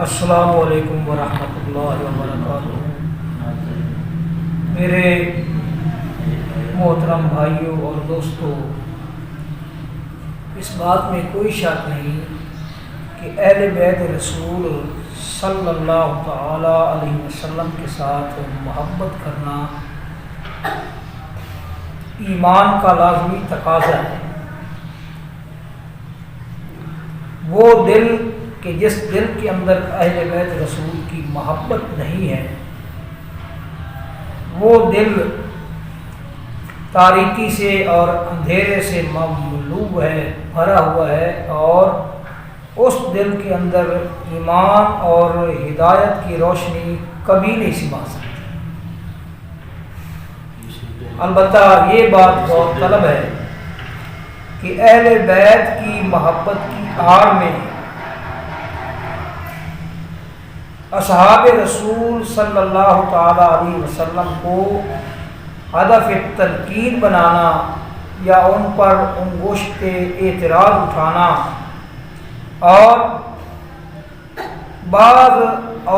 السلام علیکم ورحمۃ اللہ وبرکاتہ۔ میرے محترم بھائیوں اور دوستوں، اس بات میں کوئی شک نہیں کہ اہل بیت رسول صلی اللہ تعالی علیہ وسلم کے ساتھ محبت کرنا ایمان کا لازمی تقاضا ہے۔ وہ دل کہ جس دل کے اندر اہل بیت رسول کی محبت نہیں ہے، وہ دل تاریکی سے اور اندھیرے سے مملوء ہے، بھرا ہوا ہے، اور اس دل کے اندر ایمان اور ہدایت کی روشنی کبھی نہیں سما سکتی۔ البتہ یہ بات غور طلب ہے کہ اہل بیت کی محبت کی آڑ میں اصحاب رسول صلی اللہ تعالی علیہ وسلم کو ہدف تنقید بنانا یا ان پر انگشت اعتراض اٹھانا، اور بعض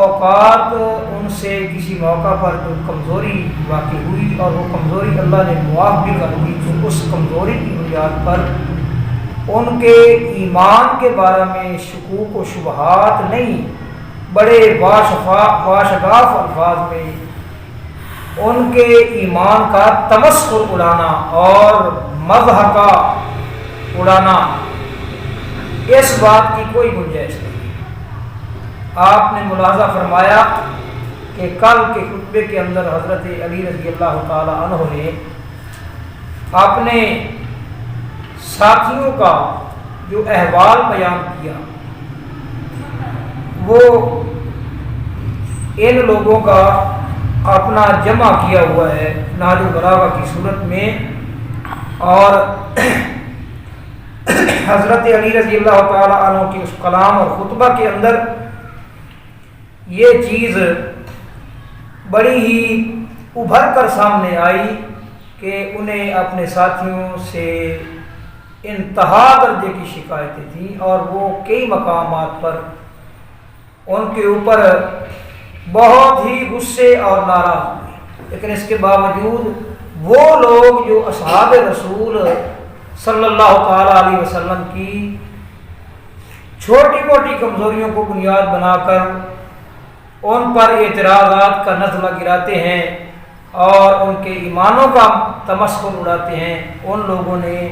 اوقات ان سے کسی موقع پر جو کمزوری واقع ہوئی اور وہ کمزوری اللہ نے معاف بھی کر دی، تو اس کمزوری کی بنیاد پر ان کے ایمان کے بارے میں شکوک و شبہات نہیں، بڑے باشگاف الفاظ میں ان کے ایمان کا تمسخر اڑانا اور مضحکہ اڑانا، اس بات کی کوئی گنجائش نہیں۔ آپ نے ملاحظہ فرمایا کہ کل کے خطبے کے اندر حضرت علی رضی اللہ تعالی عنہ نے اپنے ساتھیوں کا جو احوال بیان کیا، وہ ان لوگوں کا اپنا جمع کیا ہوا ہے نہج البلاغہ کی صورت میں، اور حضرت علی رضی اللہ تعالی عنہ کے اس کلام اور خطبہ کے اندر یہ چیز بڑی ہی ابھر کر سامنے آئی کہ انہیں اپنے ساتھیوں سے انتہا درجے کی شکایتیں تھیں، اور وہ کئی مقامات پر ان کے اوپر بہت ہی غصے اور ناراض ہوئے۔ لیکن اس کے باوجود وہ لوگ جو اصحاب رسول صلی اللہ تعالی علیہ وسلم کی چھوٹی موٹی کمزوریوں کو بنیاد بنا کر ان پر اعتراضات کا نزلہ گراتے ہیں اور ان کے ایمانوں کا تمسخر اڑاتے ہیں، ان لوگوں نے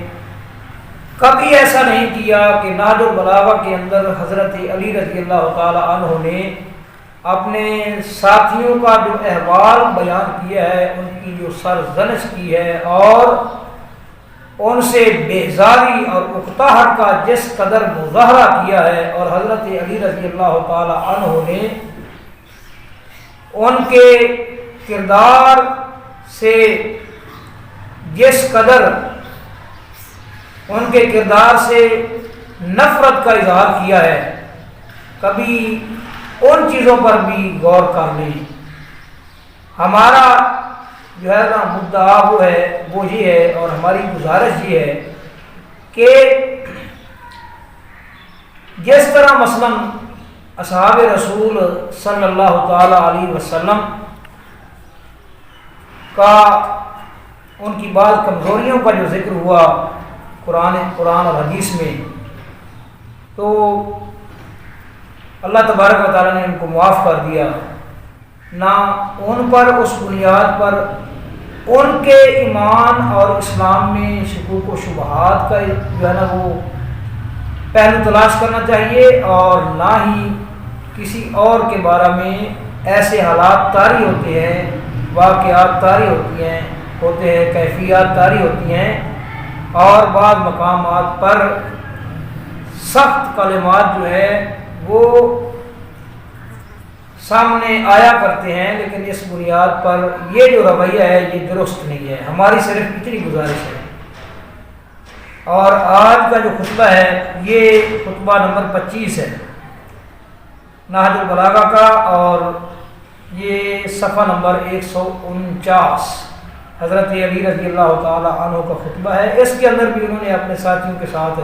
کبھی ایسا نہیں کیا کہ نہج البلاغہ کے اندر حضرت علی رضی اللہ تعالی عنہ نے اپنے ساتھیوں کا جو احوال بیان کیا ہے، ان کی جو سرزنش کی ہے، اور ان سے بیزاری اور اکتاہٹ کا جس قدر مظاہرہ کیا ہے، اور حضرت علی رضی اللہ تعالی عنہ نے ان کے کردار سے جس قدر ان کے کردار سے نفرت کا اظہار کیا ہے، کبھی ان چیزوں پر بھی غور کر لیں۔ ہمارا جو ہے نا مدعا وہ یہ ہے، اور ہماری گزارش یہ ہے کہ جس طرح مثلا اصحاب رسول صلی اللہ تعالی علیہ وسلم کا ان کی بعض کمزوریوں کا جو ذکر ہوا قرآن اور حدیث میں، تو اللہ تبارک و تعالیٰ نے ان کو معاف کر دیا، نہ ان پر اس بنیاد پر ان کے ایمان اور اسلام میں شکوک و شبہات کا جو ہے نا وہ پہلو تلاش کرنا چاہیے، اور نہ ہی کسی اور کے بارے میں ایسے حالات طاری ہوتے ہیں، واقعات طاری ہوتے ہیں، کیفیات طاری ہوتی ہیں، اور بعض مقامات پر سخت کلمات جو ہے وہ سامنے آیا کرتے ہیں، لیکن اس بنیاد پر یہ جو رویہ ہے یہ درست نہیں ہے۔ ہماری صرف اتنی گزارش ہے، اور آج کا جو خطبہ ہے یہ خطبہ نمبر 25 ہے نہج البلاغہ کا، اور یہ صفحہ نمبر 149 حضرت علی رضی اللہ تعالی عنہ کا خطبہ ہے۔ اس کے اندر بھی انہوں نے اپنے ساتھیوں کے ساتھ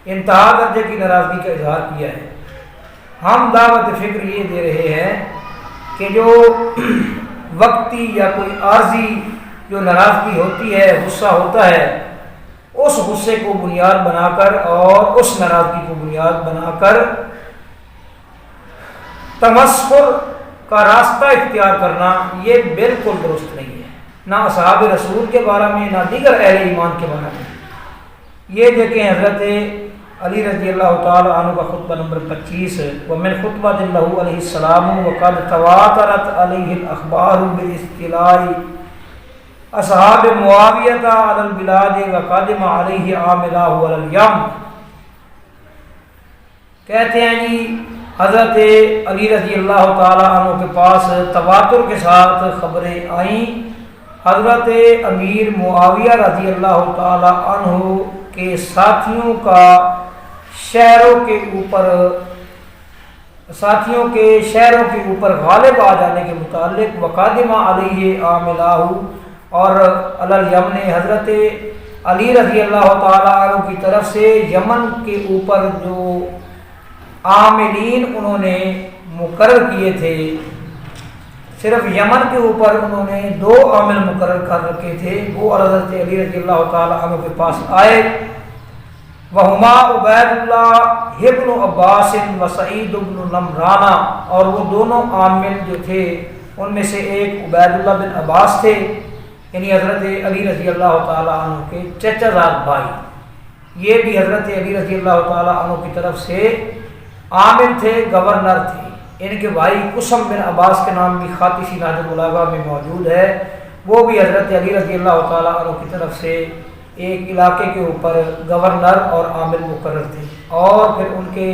انتہا درجے کی ناراضگی کا اظہار کیا ہے، ہم دعوت فکر یہ دے رہے ہیں کہ جو وقتی یا کوئی عارضی جو ناراضگی ہوتی ہے، غصہ ہوتا ہے، اس غصے کو بنیاد بنا کر اور اس ناراضگی کو بنیاد بنا کر تمسخر کا راستہ اختیار کرنا یہ بالکل درست نہیں ہے، نہ اصحاب رسول کے بارے میں، نہ دیگر اہل ایمان کے بارے میں۔ یہ دیکھیں حضرت علی رضی اللہ تعالی عنہ کا خطبہ نمبر 25، ومن خطبہ اللہ علیہ السلام وقد تواترت علیہ الاخبار باستیلاء اصحاب معاویہ علی البلاد وقدم علیہ عاملہ علی الیمن۔ کہتے ہیں جی حضرت علی رضی اللہ تعالی عنہ کے پاس تواتر کے ساتھ خبریں آئیں، حضرت امیر معاویہ رضی اللہ تعالی عنہ کے ساتھیوں شہروں کے اوپر غالب آ جانے کے متعلق، وقادمہ علیہ عاملہ اور علی الیمن، حضرت علی رضی اللہ تعالی عنہ کی طرف سے یمن کے اوپر جو عاملین انہوں نے مقرر کیے تھے، صرف یمن کے اوپر انہوں نے 2 عامل مقرر کر رکھے تھے، وہ حضرت علی رضی اللہ تعالی عنہ کے پاس آئے، وہما عبید اللہ ابن عباس و سعید بن نمرانہ، اور وہ دونوں عامل جو تھے ان میں سے ایک عبید اللہ بن عباس تھے، یعنی حضرت علی رضی اللہ تعالی عنہ کے چچا زاد بھائی، یہ بھی حضرت علی رضی اللہ تعالی عنہ کی طرف سے عامل تھے، گورنر تھے۔ ان کے بھائی قسم بن عباس کے نام بھی خاطی نہج البلاغہ میں موجود ہے، وہ بھی حضرت علی رضی اللہ تعالی عنہ کی طرف سے ایک علاقے کے اوپر گورنر اور عامل مقرر تھے، اور پھر ان کے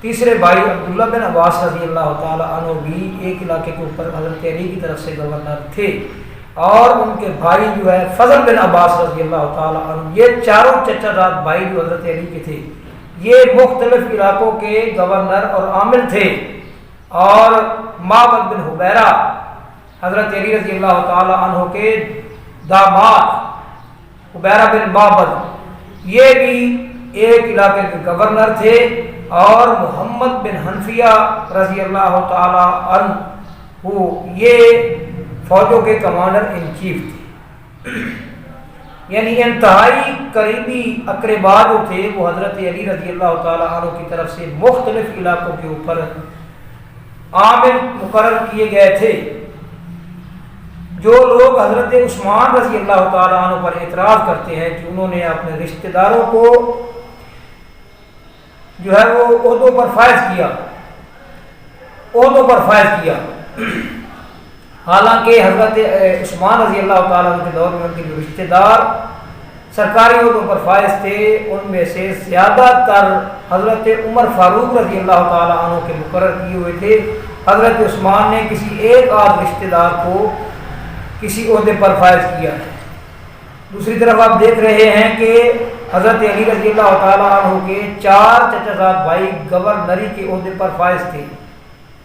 تیسرے بھائی عبداللہ بن عباس رضی اللہ تعالی عنہ بھی ایک علاقے کے اوپر حضرت علی کی طرف سے گورنر تھے، اور ان کے بھائی جو ہے فضل بن عباس رضی اللہ تعالی عنہ، یہ چاروں چچا زاد بھائی جو حضرت علی کے تھے، یہ مختلف علاقوں کے گورنر اور عامل تھے۔ اور معبد بن حبیرہ حضرت علی رضی اللہ تعالی عنہ کے داماد، حبیرہ بن معبد، یہ بھی ایک علاقے کے گورنر تھے، اور محمد بن حنفیہ رضی اللہ تعالی عنہ یہ فوجوں کے کمانڈر ان چیف تھے، یعنی انتہائی قریبی اقربا جو تھے وہ حضرت علی رضی اللہ تعالی عنہ کی طرف سے مختلف علاقوں کے اوپر عامل مقرر کیے گئے تھے۔ جو لوگ حضرت عثمان رضی اللہ تعالی عنہ پر اعتراض کرتے ہیں کہ انہوں نے اپنے رشتہ داروں کو جو ہے وہ عہدوں پر فائز کیا، حالانکہ حضرت عثمان رضی اللہ تعالیٰ عنہ کے دور میں ان کے جو رشتہ دار سرکاری عہدوں پر فائز تھے، ان میں سے زیادہ تر حضرت عمر فاروق رضی اللہ تعالیٰ عنہ کے مقرر کیے ہوئے تھے۔ حضرت عثمان نے کسی ایک آدھ رشتہ دار کو کسی عہدے پر فائز کیا ہے۔ دوسری طرف آپ دیکھ رہے ہیں کہ حضرت علی رضی اللہ تعالیٰ عنہ کے 4 چچا زاد بھائی گورنری کے عہدے پر فائز تھے۔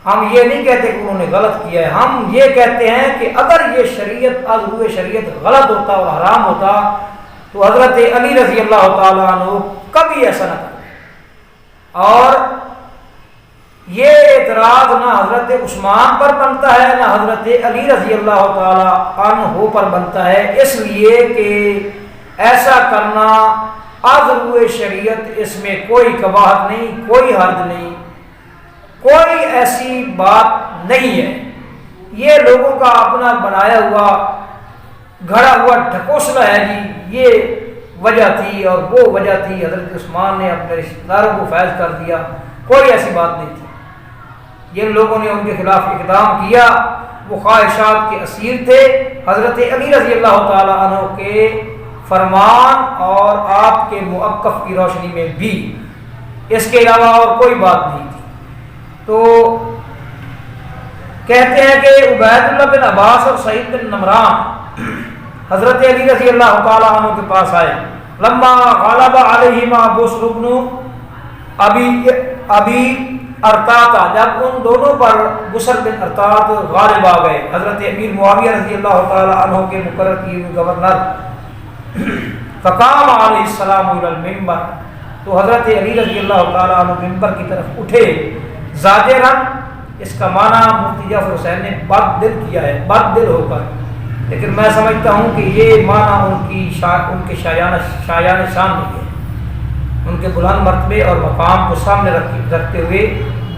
ہم یہ نہیں کہتے کہ انہوں نے غلط کیا ہے، ہم یہ کہتے ہیں کہ اگر یہ شریعت از روئے شریعت غلط ہوتا اور حرام ہوتا تو حضرت علی رضی اللہ تعالیٰ عنہ کبھی ایسا نہ کرتے، اور یہ اعتراض نہ حضرت عثمان پر بنتا ہے نہ حضرت علی رضی اللہ تعالیٰ عنہ پر بنتا ہے، اس لیے کہ ایسا کرنا از روئے شریعت، اس میں کوئی قباحت نہیں، کوئی حرج نہیں، کوئی ایسی بات نہیں ہے۔ یہ لوگوں کا اپنا بنایا ہوا گھڑا ہوا ڈھکوسلا ہے جی، یہ وجہ تھی اور وہ وجہ تھی، حضرت عثمان نے اپنے رشتہ داروں کو فیض کر دیا، کوئی ایسی بات نہیں تھی۔ جن لوگوں نے ان کے خلاف اقدام کیا وہ خواہشات کے اسیر تھے، حضرت علی رضی اللہ تعالی عنہ کے فرمان اور آپ کے موقف کی روشنی میں بھی، اس کے علاوہ اور کوئی بات نہیں تھی۔ تو کہتے ہیں کہ عبید اللہ بن عباس اور سعید بن نمران حضرت علی رضی اللہ تعالی عنہ کے پاس آئے، لما غلب علیہما بصر بن ابی ارطاط، جب ان دونوں پر بصر بن ارطاط غالب آ گئے، حضرت امیر معاویہ رضی اللہ تعالی عنہ کے مقرر کیے ہوئے گورنر، فقام علیہ السلام الی المنبر، تو حضرت علی رضی اللہ تعالی عنہ ممبر کی طرف اٹھے، زاجرن، اس کا معنی مفتی جعفر حسین نے بد دل کیا ہے، بد دل ہو کر، لیکن میں سمجھتا ہوں کہ یہ معنی ان کے شایان شان نہیں ہے، ان کے بلند مرتبے اور مقام کو سامنے رکھتے ہوئے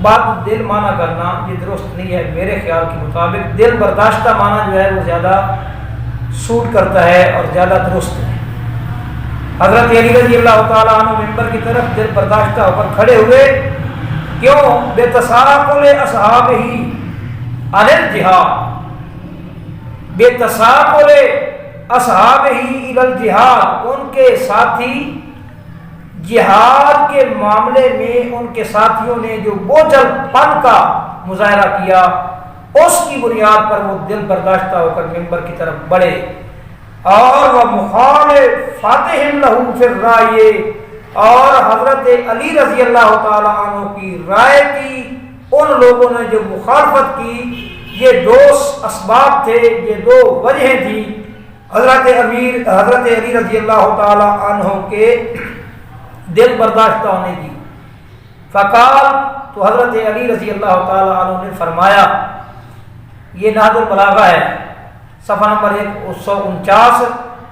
بد دل معنی کرنا یہ درست نہیں ہے۔ میرے خیال کے مطابق دل برداشتہ معنی جو ہے وہ زیادہ سوٹ کرتا ہے اور زیادہ درست ہے۔ حضرت علی رضی اللہ تعالیٰ عنہ ممبر کی طرف دل برداشتہ ہو کر کھڑے ہوئے، کیوں؟ بے تساقل اصحاب ہی عن الجہاد، بے تساقل اصحاب ہی علی الجہاد، ان کے ساتھی جہاد کے معاملے میں ان کے ساتھیوں نے جو بوجھل پن کا مظاہرہ کیا، اس کی بنیاد پر وہ دل برداشتہ ہو کر ممبر کی طرف بڑھے، اور وہ مخالف فاتحم لہو فی الرائے، اور حضرت علی رضی اللہ تعالی عنہ کی رائے کی ان لوگوں نے جو مخالفت کی، یہ دو اسباب تھے، یہ دو وجہیں تھیں حضرت علی رضی اللہ تعالی عنہ کے دل برداشتہ ہونے کی۔ فقال، تو حضرت علی رضی اللہ تعالی عنہ نے فرمایا، یہ نہج البلاغہ ہے، صفحہ نمبر 149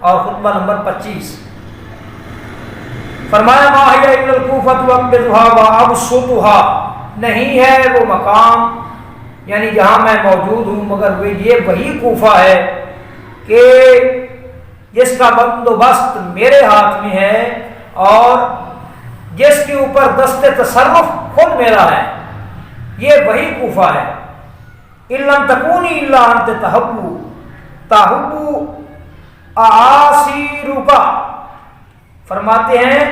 اور خطبہ نمبر 25۔ فرمایا ما ہی الا الکوفۃ واقبضھا وابسطھا، نہیں ہے وہ مقام یعنی جہاں میں موجود ہوں، مگر یہ وہی کوفہ ہے کہ جس کا بندوبست میرے ہاتھ میں ہے اور جس کے اوپر دست تصرف خود میرا ہے، یہ وہی کوفہ ہے۔ اِلَّمْ تَكُونِي إِلَّا أَنْتَ تَحُبُّ أَعَاصِرُكَ، فرماتے ہیں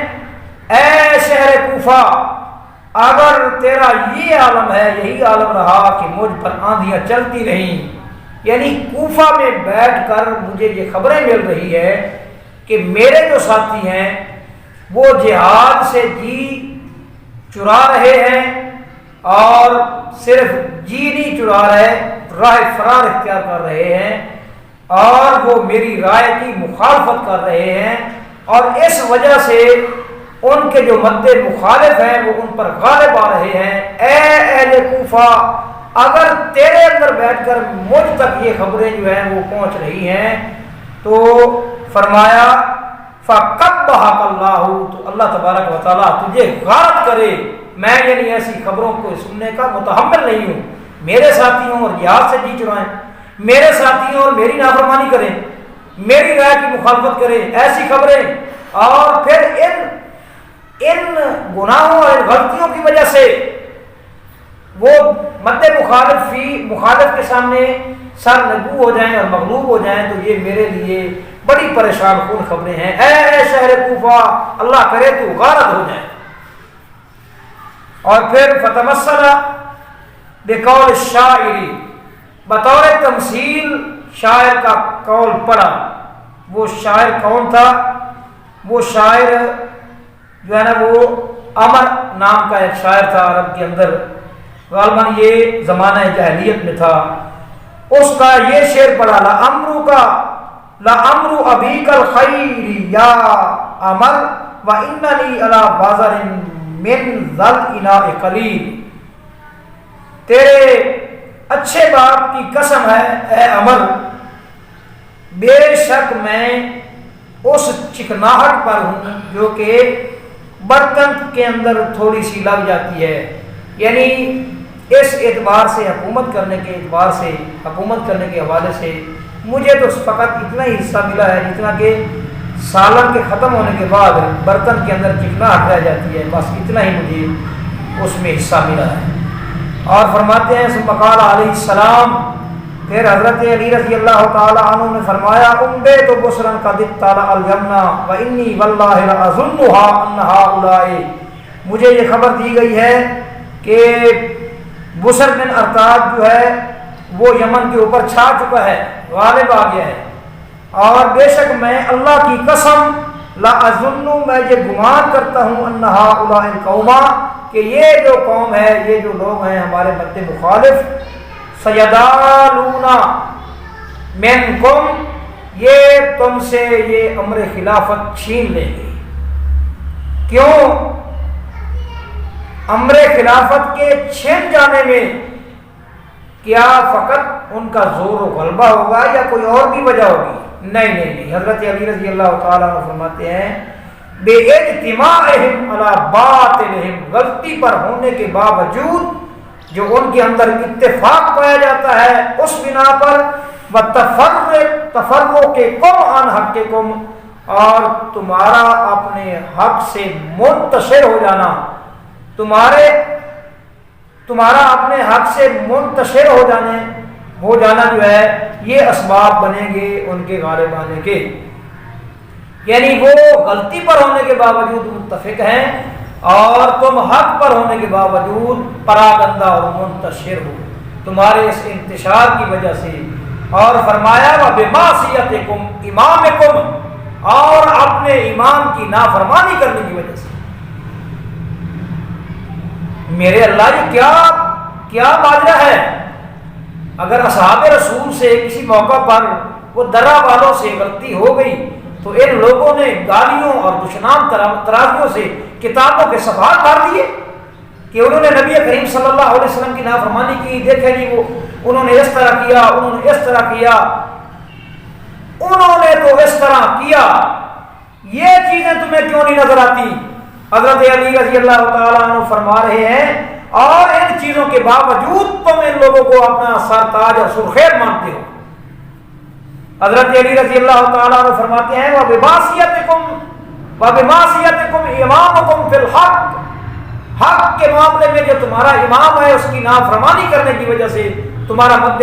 اے شہر کوفہ، اگر تیرا یہ عالم ہے، یہی عالم رہا کہ مجھ پر آندھیاں چلتی رہیں، یعنی کوفہ میں بیٹھ کر مجھے یہ خبریں مل رہی ہے کہ میرے جو ساتھی ہیں وہ جہاد سے جی چرا رہے ہیں، اور صرف جی نہیں چرا رہے، راہ فرار اختیار کر رہے ہیں، اور وہ میری رائے کی مخالفت کر رہے ہیں، اور اس وجہ سے ان کے جو مد مخالف ہیں وہ ان پر غالب آ رہے ہیں۔ اے اہل کوفہ، اگر تیرے اندر بیٹھ کر مجھ تک یہ خبریں جو ہیں وہ پہنچ رہی ہیں، تو فرمایا فَقَبَّحَكَ اللَّهُ، تو اللہ تبارک و تعالیٰ تجھے غارت کرے، میں یعنی ایسی خبروں کو سننے کا متحمل نہیں ہوں۔ میرے ساتھیوں اور جہاد سے جی چرائیں، میرے ساتھیوں اور میری نافرمانی کریں، میری رائے کی مخالفت کریں، ایسی خبریں، اور پھر ان گناہوں اور ان غلطیوں کی وجہ سے وہ مد مخالف کے سامنے سر نگو ہو جائیں اور مغلوب ہو جائیں، تو یہ میرے لیے بڑی پریشان کن خبریں ہیں۔ اے شہر کوفہ، اللہ کرے تو غارت ہو جائے۔ اور پھر فتمثل بقول الشاعر، بطور تمثیل شاعر کا قول پڑھا۔ وہ شاعر کون تھا؟ وہ شاعر جو ہے نا وہ عمر نام کا ایک شاعر تھا عرب کے اندر، غالباً یہ زمانہ جاہلیت میں تھا۔ اس کا یہ شعر پڑھا، لَعَمْرُ أَبِيكَ الْخَيْرِ يَا عَمَرُ وَإِنَّنِي عَلَى بَازَرٍ مِّن ذَا الْإِنَاءِ قَلِيلٍ، تیرے اچھے باپ کی قسم ہے اے عمر، بے شک میں اس چکناہٹ پر ہوں جو کہ برتن کے اندر تھوڑی سی لگ جاتی ہے، یعنی اس اعتبار سے حکومت کرنے کے حوالے سے مجھے تو فقط اتنا ہی حصہ ملا ہے جتنا کہ سالن کے ختم ہونے کے بعد برتن کے اندر چکناہٹ رہ جاتی ہے، بس اتنا ہی مجھے اس میں حصہ ملا ہے۔ اور فرماتے ہیں ثم قال علیہ السلام، پھر حضرت علی رضی اللہ تعالی عنہ نے فرمایا امبیت بصرا قد اطلع الجنہ وانی واللہ لاظنها ان هؤلاء، مجھے یہ خبر دی گئی ہے کہ بصر بن ارتاد جو ہے وہ یمن کے اوپر چھا چکا ہے، غالب آ گیا ہے، اور بے شک میں اللہ کی قسم لاظن، میں یہ گمان کرتا ہوں ان هؤلاء القوم، کہ یہ جو قوم ہے، یہ جو لوگ ہیں ہمارے مد مخالف، سیدالون منکم، یہ تم سے یہ امر خلافت چھین لیں گے۔ کیوں؟ امر خلافت کے چھن جانے میں کیا فقط ان کا زور و غلبہ ہوگا یا کوئی اور بھی وجہ ہوگی؟ نہیں، حضرت علی رضی اللہ تعالیٰ عنہ فرماتے ہیں بے اجتماعہم علی باطلہم، غلطی پر ہونے کے باوجود جو ان کے اندر اتفاق پایا جاتا ہے اس بنا پر تفرقکم عن حقکم، اور تمہارا اپنے حق سے منتشر ہو جانا، تمہارا اپنے حق سے منتشر ہو جانا جو ہے یہ اسباب بنیں گے ان کے غالب آنے کے۔ یعنی وہ غلطی پر ہونے کے باوجود متفق ہیں اور تم حق پر ہونے کے باوجود پراگندہ اور منتشر ہو تمہارے اس انتشار کی وجہ سے۔ اور فرمایا وَبِمَعْصِيَتِكُمْ إِمَامِكُمْ، اور اپنے امام کی نافرمانی کرنے کی وجہ سے۔ میرے اللہ یہ کیا ماجرا ہے؟ اگر اصحاب رسول سے کسی موقع پر وہ درہ والوں سے غلطی ہو گئی تو ان لوگوں نے گالیوں اور دشنام ترازیوں سے کتابوں کے صفحات بھر دیے کہ انہوں نے نبی کریم صلی اللہ علیہ وسلم کی نافرمانی کی، دیکھیں جی وہ انہوں نے اس طرح کیا، انہوں نے اس طرح کیا، انہوں نے تو اس طرح کیا، یہ چیزیں تمہیں کیوں نہیں نظر آتی؟ حضرت علی رضی اللہ تعالیٰ عنہ فرما رہے ہیں اور ان چیزوں کے باوجود تم ان لوگوں کو اپنا سرتاج اور سرخیر مانتے ہو۔ حضرت علی رضی اللہ تعالیٰ عنہ فرماتے ہیں وَبِمَعْصِيَتِكُمْ إِمَامُكُمْ فِي الْحَقِّ، حق کے معاملے میں جو تمہارا امام ہے اس کی نافرمانی کرنے کی وجہ سے تمہارا مد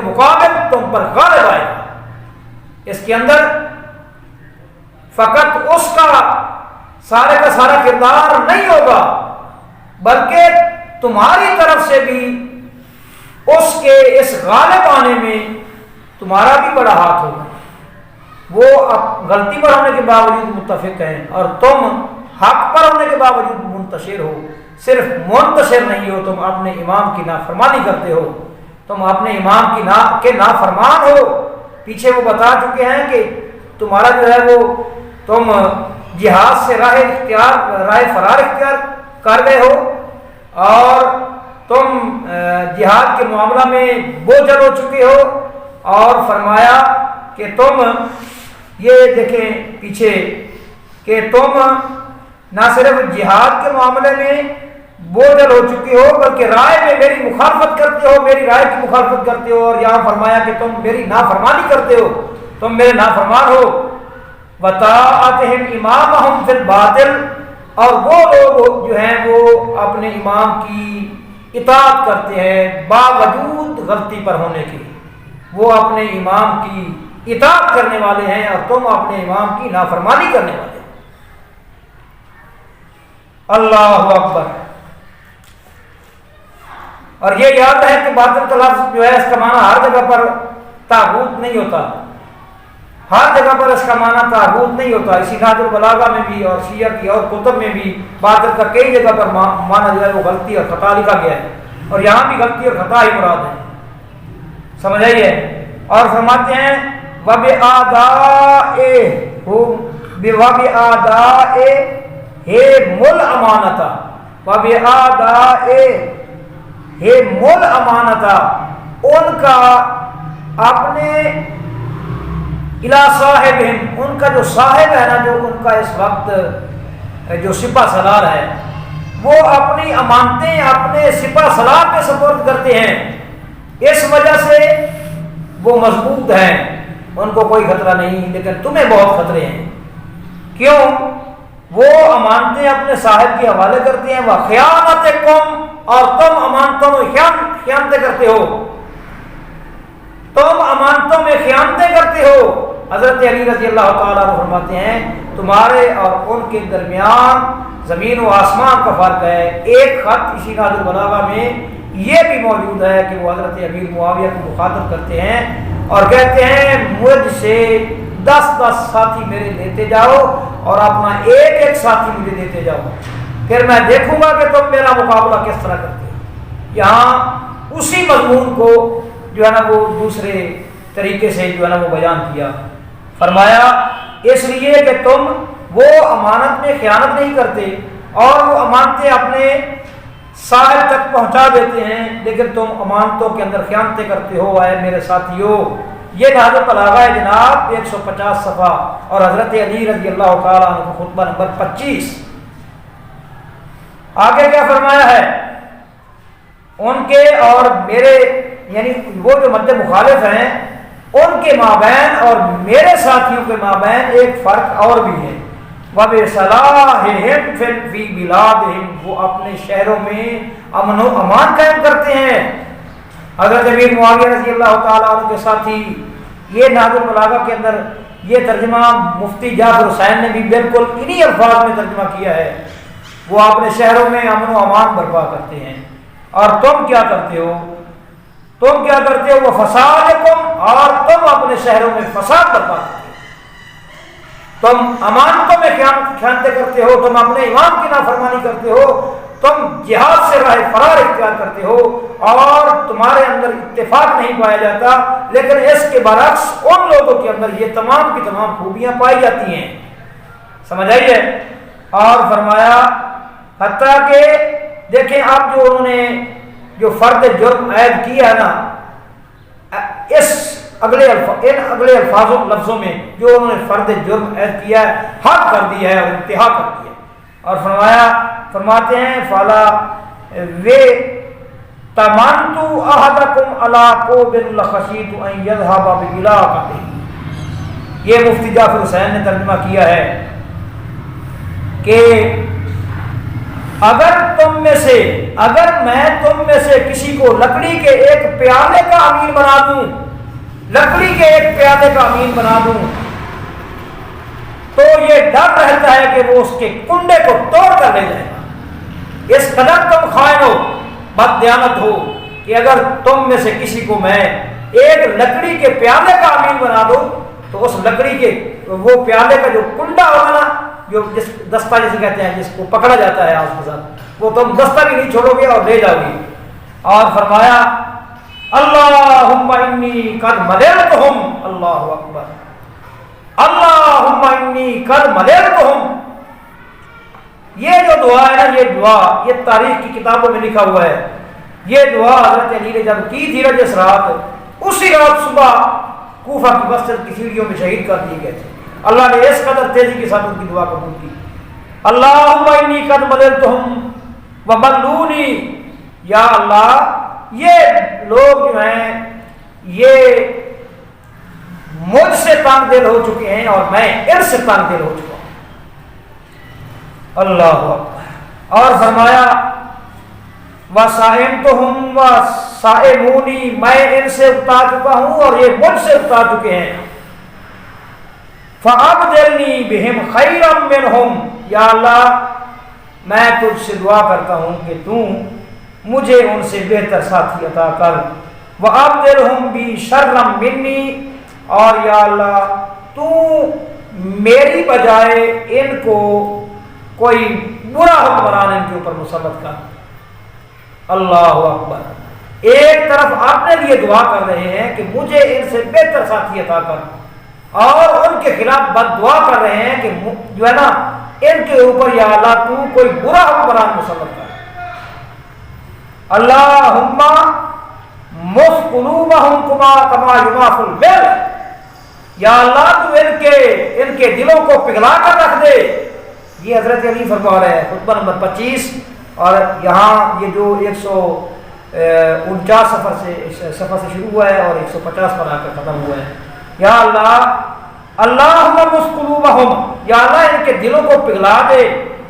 مقابل تم پر غالب آئے گا۔ اس کے اندر فقط اس کا سارا کردار نہیں ہوگا بلکہ تمہاری طرف سے بھی اس کے اس غالب آنے میں تمہارا بھی بڑا ہاتھ ہوگا۔ وہ اب غلطی پر ہونے کے باوجود متفق ہیں اور تم حق پر ہونے کے باوجود منتشر ہو۔ صرف منتشر نہیں ہو، تم اپنے امام کی نافرمانی کرتے ہو، تم اپنے امام کے نافرمان ہو۔ پیچھے وہ بتا چکے ہیں کہ تمہارا جو ہے وہ تم جہاد سے راہ فرار اختیار کر گئے ہو اور تم جہاد کے معاملہ میں بوجھل ہو چکے ہو، اور فرمایا کہ تم یہ دیکھیں پیچھے کہ تم نہ صرف جہاد کے معاملے میں بوجھل ہو چکے ہو بلکہ رائے میں میری مخالفت کرتے ہو، میری رائے کی مخالفت کرتے ہو، اور یہاں فرمایا کہ تم میری نافرمانی کرتے ہو، تم میرے نافرمان ہو۔ وَطَاعَتِهِمْ إِمَامَهُمْ فِي الْبَاطِلِ، اور وہ لوگ جو ہیں وہ اپنے امام کی اطاعت کرتے ہیں باوجود غلطی پر ہونے کے، وہ اپنے امام کی اطاعت کرنے والے ہیں اور تم اپنے امام کی نافرمانی کرنے والے ہیں۔ اللہ اکبر۔ اور یہ یاد ہے کہ باطل کا لفظ جو ہے اس کا معنی ہر جگہ پر طاغوت نہیں ہوتا، ہر جگہ پر اس کا معنی طاغوت نہیں ہوتا۔ اسی نہج البلاغہ میں بھی اور شیعہ کی اور کتب میں بھی باطل کا کئی جگہ پر معنی جو ہے وہ غلطی اور خطا لکھا گیا ہے، اور یہاں بھی غلطی اور خطا ہی مراد ہے، سمجھ آئیے؟ اور فرماتے ہیں مل امانتا مل امانتا، ان کا اپنے الا صاحبہم، ان کا جو صاحب ہے نا، جو ان کا اس وقت جو سپہ سالار ہے، وہ اپنی امانتیں اپنے سپہ سالار پہ سپرد کرتے ہیں، اس وجہ سے وہ مضبوط ہیں، ان کو کوئی خطرہ نہیں، لیکن تمہیں بہت خطرے ہیں۔ کیوں؟ وہ امانتیں اپنے صاحب کے حوالے کرتے ہیں، وہ خیانتکم، اور تم امانتوں میں خیانتیں کرتے ہو، تم امانتوں میں خیانتیں کرتے ہو۔ حضرت علی رضی اللہ تعالیٰ عنہ فرماتے ہیں تمہارے اور ان کے درمیان زمین و آسمان کا فرق ہے۔ ایک خط اسی نہج البلاغہ میں یہ بھی موجود ہے کہ وہ حضرت امیر معاویہ کو مخاطب کرتے ہیں اور کہتے ہیں مجھ سے 10 ساتھی میرے لیتے جاؤ اور اپنا ایک ساتھی مجھے دیتے جاؤ، پھر میں دیکھوں گا کہ تم میرا مقابلہ کس طرح کرتے ہو۔ یہاں اسی مضمون کو جو ہے نا وہ دوسرے طریقے سے جو ہے نا وہ بیان کیا، فرمایا اس لیے کہ تم وہ امانت میں خیانت نہیں کرتے اور وہ امانتیں اپنے صاحب تک پہنچا دیتے ہیں، لیکن تم امانتوں کے اندر خیانتیں کرتے ہو۔ اے میرے ساتھیو، یہ نہج البلاغہ ہے جناب 150 صفحہ، اور حضرت علی رضی اللہ تعالیٰ عنہ کا خطبہ نمبر 25۔ آگے کیا فرمایا ہے؟ ان کے اور میرے، یعنی وہ جو مد مخالف ہیں، ان کے مابین اور میرے ساتھیوں کے مابین ایک فرق اور بھی ہے۔ وَبِصَلَاحِهِمْ فِي بِلَادِهِمْ، وہ اپنے شہروں میں امن و امان قائم کرتے ہیں۔ حضرت امیر معاویہ رضی اللہ تعالیٰ عنہ کے ساتھی، یہ نہج البلاغہ کے اندر یہ ترجمہ مفتی جعفر حسین نے بھی بالکل انہی الفاظ میں ترجمہ کیا ہے۔ وہ اپنے شہروں میں امن و امان برپا کرتے ہیں، اور تم کیا کرتے ہو؟ تم کیا کرتے ہو؟ وہ فسادکم، اور تم اپنے شہروں میں فساد برپا کرتے ہو۔ تم امانتوں میں خیانتیں کرتے ہو، تم اپنے امام کی نافرمانی کرتے ہو، تم جہاد سے راہ فرار اختیار کرتے ہو، اور تمہارے اندر اتفاق نہیں پایا جاتا، لیکن اس کے برعکس ان لوگوں کے اندر یہ تمام کی تمام خوبیاں پائی جاتی ہیں۔ سمجھ آئیے؟ اور فرمایا حتیٰ کہ دیکھیں آپ جو انہوں نے جو فرد جرم عائد کیا ہے نا، ان اگلے لفظوں میں جو انہوں نے فرد جرم عائد کیا ہے، حد کر دی ہے اور انتہا کر دی ہے۔ اور فرماتے ہیں فَلَا وَتَمَنْتُ أَحَدَكُمْ عَلَىٰ قَوْمٍ لَخَشِيتُ أَن يَذْهَبَ بِغِلَاقَتِهِ، یہ مفتی جعفر حسین نے ترجمہ کیا ہے کہ اگر میں تم میں سے کسی کو لکڑی کے ایک پیالے کا امین بنا دوں، لکڑی کے ایک پیالے کا امین بنا دوں، تو یہ ڈر رہتا ہے کہ وہ اس کے کنڈے کو توڑ کر لے جائے گا۔ اس قدر تم خائن ہو، بد دیانت ہو، کہ اگر تم میں سے کسی کو میں ایک لکڑی کے پیالے کا امین بنا دوں، تو اس لکڑی کے وہ پیالے کا جو کنڈا ہوگا نا، جو جس دستہ جسے کہتے ہیں، جس کو پکڑا جاتا ہے آج کے ساتھ، وہ تم دستہ بھی نہیں چھوڑو گے اور لے جاؤ گے۔ اور فرمایا اللہم انی قد مللتہم، اللہ اکبر، اللہم انی قد مللتہم۔ یہ جو دعا ہے نا، یہ دعا یہ تاریخ کی کتابوں میں لکھا ہوا ہے۔ یہ دعا حضرت علی نے جب کی تھی جس رات، اسی رات صبح کوفہ کی مسجد کی سیڑھیوں میں شہید کر دیے گئے تھے۔ اللہ نے اس قدر تیزی کے ساتھ ان کی دعا قبول کی۔ اللہم انی قد مللتہم وملونی، یا اللہ یہ لوگ جو ہیں یہ مجھ سے تنگ دل ہو چکے ہیں اور میں ان سے تنگ دل ہو چکا ہوں۔ اللہ اکبر۔ اور فرمایا وَسَائِمْتُهُمْ وَسَائِمُونِي، میں ان سے اکتا چکا ہوں اور یہ مجھ سے اکتا چکے ہیں۔ فَأَبْدِلْنِي بِهِمْ خَيْرًا مِّنْهُمْ، یا اللہ میں تجھ سے دعا کرتا ہوں کہ تو مجھے ان سے بہتر ساتھی عطا کر۔ وَأَبْدِلْهُمْ بِي شَرًّا مِّنِّي، اور یا اللہ تو میری بجائے ان کو کوئی برا حکمران ان کے اوپر مسلط کر۔ اللہ اکبر۔ ایک طرف اپنے لیے دعا کر رہے ہیں کہ مجھے ان سے بہتر ساتھی عطا کر، اور ان کے خلاف بد دعا کر رہے ہیں کہ جو ہے نا ان کے اوپر یا اللہ تو کوئی برا حکمران مسلط کر۔ اللہم مخ قلوبہم کما یماخ البر، یا اللہ تو ان کے دلوں کو پگھلا کر رکھ دے۔ یہ حضرت علی فرما رہے ہیں، خطبہ نمبر 25، اور یہاں یہ جو 149 صفحہ سے شروع ہوا ہے اور 150 پر آ کر ختم ہوا ہے۔ یا اللہ اللہم مخ قلوبہم، یا اللہ ان کے دلوں کو پگھلا دے،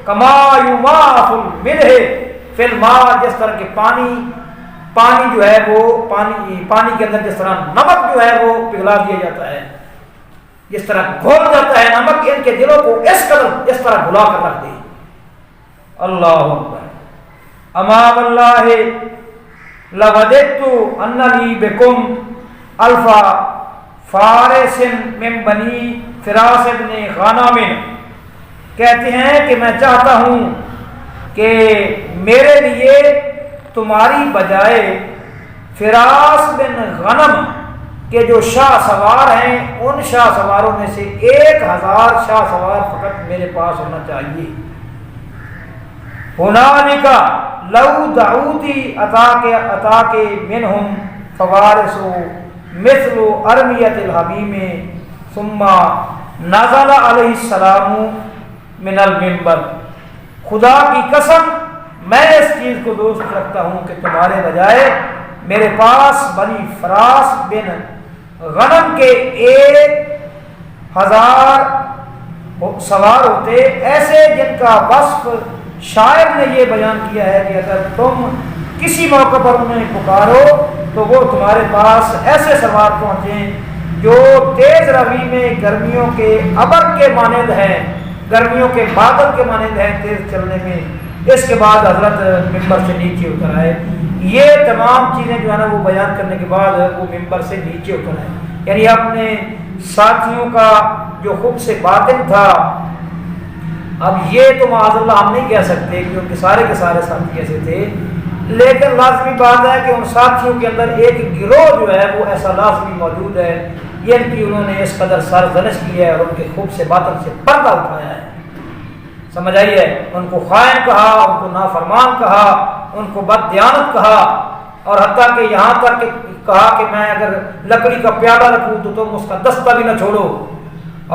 کما یماخ الملح فی الماء، جس طرح کہ پانی جو ہے وہ پانی کے اندر جس طرح نمک جو ہے وہ پگھلا دیا جاتا ہے، جس طرح گھول جاتا ہے نمک، ان کے دلوں کو اس طرح گھلا کر رکھ دے۔ اللہ اکبر۔ اما واللہ لوددت ان لی بکم الف فارس من بنی فراس بن غنم، کہتے ہیں کہ میں چاہتا ہوں کہ میرے لیے تمہاری بجائے فراس بن غنم کے جو شاہ سوار ہیں، ان شاہ سواروں میں سے 1000 شاہ سوار فقط میرے پاس ہونا چاہیے۔ هنالک لو دعوتی عطا کے منہم فوارث مثل ارمیت الحمیم ثم نزل علیہ السلام من المنبر. خدا کی قسم میں اس چیز کو دوست رکھتا ہوں کہ تمہارے بجائے میرے پاس بنی فراس بن غنم کے 1000 سوار ہوتے ایسے جن کا وصف شاعر نے یہ بیان کیا ہے کہ اگر تم کسی موقع پر انہیں پکارو تو وہ تمہارے پاس ایسے سوار پہنچیں جو تیز روی میں گرمیوں کے ابر کے مانند ہیں، گرمیوں کے بادل کے مانند ہیں تیز چلنے میں. اس کے بعد حضرت ممبر سے نیچے اتر آئے. یہ تمام چیزیں جو ہے نا وہ بیان کرنے کے بعد وہ ممبر سے نیچے اتر آئے، یعنی اپنے ساتھیوں کا جو خوب سے باطن تھا. اب یہ تو معاذ اللہ ہم نہیں کہہ سکتے کیونکہ سارے کے سارے ساتھی ایسے تھے، لیکن لازمی بات ہے کہ ان ساتھیوں کے اندر ایک گروہ جو ہے وہ ایسا لازمی موجود ہے جن کی انہوں نے اس قدر سرزنش کی ہے اور ان کے خوب سے باطن سے پردہ اٹھایا ہے. سمجھ آئیے، ان کو خائن کہا، ان کو نافرمان کہا، ان کو بددیانت کہا، اور حتیٰ کہ یہاں تک کہ کہا کہ میں اگر لکڑی کا پیالہ رکھوں تو تم اس کا دستہ بھی نہ چھوڑو،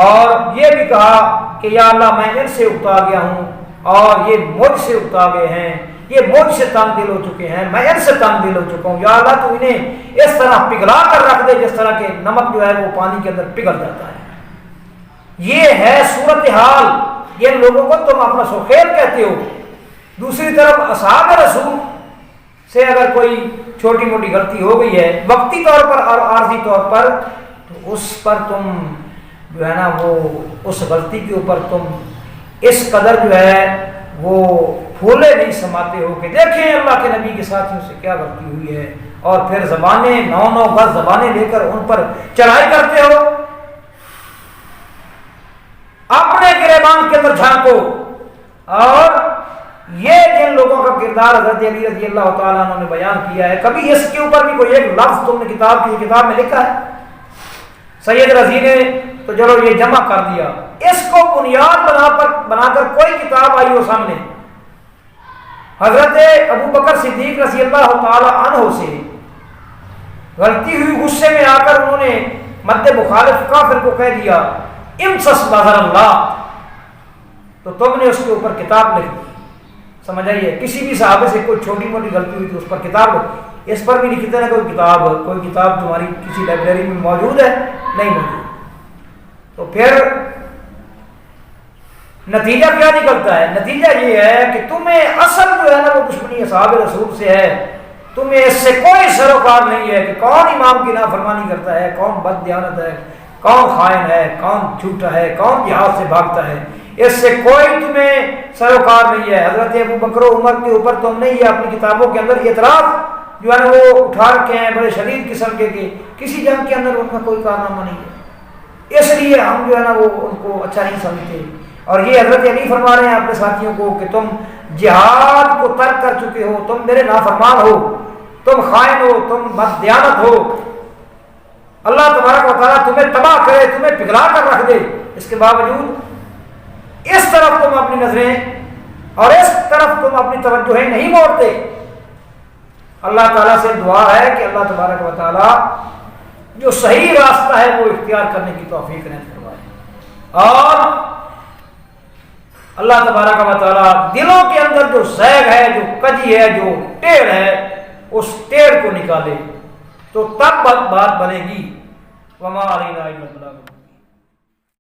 اور یہ بھی کہا کہ یا اللہ میں ان سے اکتا گیا ہوں اور یہ مجھ سے اکتا گئے ہیں، یہ مجھ سے تنگ دل ہو چکے ہیں، میں ان سے تنگ دل ہو چکا ہوں، یا اللہ تو انہیں اس طرح پگھلا کر رکھ دے جس طرح کہ نمک جو ہے وہ پانی کے اندر پگھل جاتا ہے. یہ ہے صورتحال. یہ لوگوں کو تم اپنا سخیل کہتے ہو. دوسری طرف اصحاب رسول سے اگر کوئی چھوٹی موٹی غلطی ہو گئی ہے وقتی طور پر اور عارضی طور پر، تو اس پر تم جو ہے نا وہ اس غلطی کے اوپر تم اس قدر جو ہے وہ پھولے نہیں سماتے ہو کہ دیکھیں اللہ کے نبی کے ساتھیوں سے کیا غلطی ہوئی ہے، اور پھر زبانیں 9 10 زبانیں لے کر ان پر چڑھائی کرتے ہو. اپنے گریبان کے اندر جھانکو. اور یہ جن لوگوں کا کردار حضرت علی رضی اللہ تعالیٰ عنہ نے بیان کیا ہے، کبھی اس کے اوپر بھی کوئی ایک لفظ تم نے کتاب میں لکھا ہے؟ سید رضی نے تو چلو یہ جمع کر دیا، اس کو بنیاد بنا کر کوئی کتاب آئی ہو سامنے. حضرت ابو بکر صدیق رضی اللہ تعالی عنہ سے غلطی ہوئی، غصے میں آ کر انہوں نے مد مخالف کافر کو کہہ دیا امسس نظر اللہ، تو تم نے اس کے اوپر کتاب لکھ دی. سمجھ آئیے، کسی بھی صحابے سے کوئی چھوٹی موٹی غلطی ہوئی تو اس پر کتاب لکھ. اس پر بھی نہیں کہتے نا کوئی کتاب تمہاری کسی لائبریری میں موجود ہے؟ نہیں موجود. تو پھر نتیجہ کیا نکلتا ہے؟ نتیجہ یہ ہے کہ تمہیں اصل جو ہے نا وہ دشمنی اصحاب رسول سے ہے. تمہیں اس سے کوئی سروکار نہیں ہے کہ کون امام کی نافرمانی کرتا ہے، کون بد دیانت ہے، کون خائن ہے، کون جھوٹا ہے، کون جہاد سے بھاگتا ہے. اس سے کوئی تمہیں سروکار نہیں ہے. حضرت ابو بکر و عمر کے اوپر تم نے یہ اپنی کتابوں کے اندر اعتراض جو ہے نا وہ اٹھا رکھے ہیں بڑے شدید قسم کے کہ کسی جنگ کے اندر ان کا کوئی کارنامہ نہیں ہے. اس لیے ہم جو ہے نا وہ ان کو اچھا نہیں سمجھتے. اور یہ حضرت علی فرما رہے ہیں اپنے ساتھیوں کو کہ تم جہاد کو ترک کر چکے ہو، تم میرے نافرمان ہو، تم خائن ہو، تم بددیانت ہو. اللہ تبارک و تعالیٰ تمہیں تباہ کرے، تمہیں پگھلا کر رکھ دے، اس کے باوجود اس طرف تم اپنی نظریں اور اس طرف تم اپنی توجہیں نہیں موڑتے. اللہ تعالیٰ سے دعا ہے کہ اللہ تبارک و تعالیٰ جو صحیح راستہ ہے وہ اختیار کرنے کی توفیق عنایت فرمائے، اور اللہ تبارک و تعالیٰ دلوں کے اندر جو زیغ ہے، جو کجی ہے، جو ٹیڑھ ہے، اس ٹیڑھ کو نکالے، تو تب بات بنے گی. وما علینا الا البلاغ.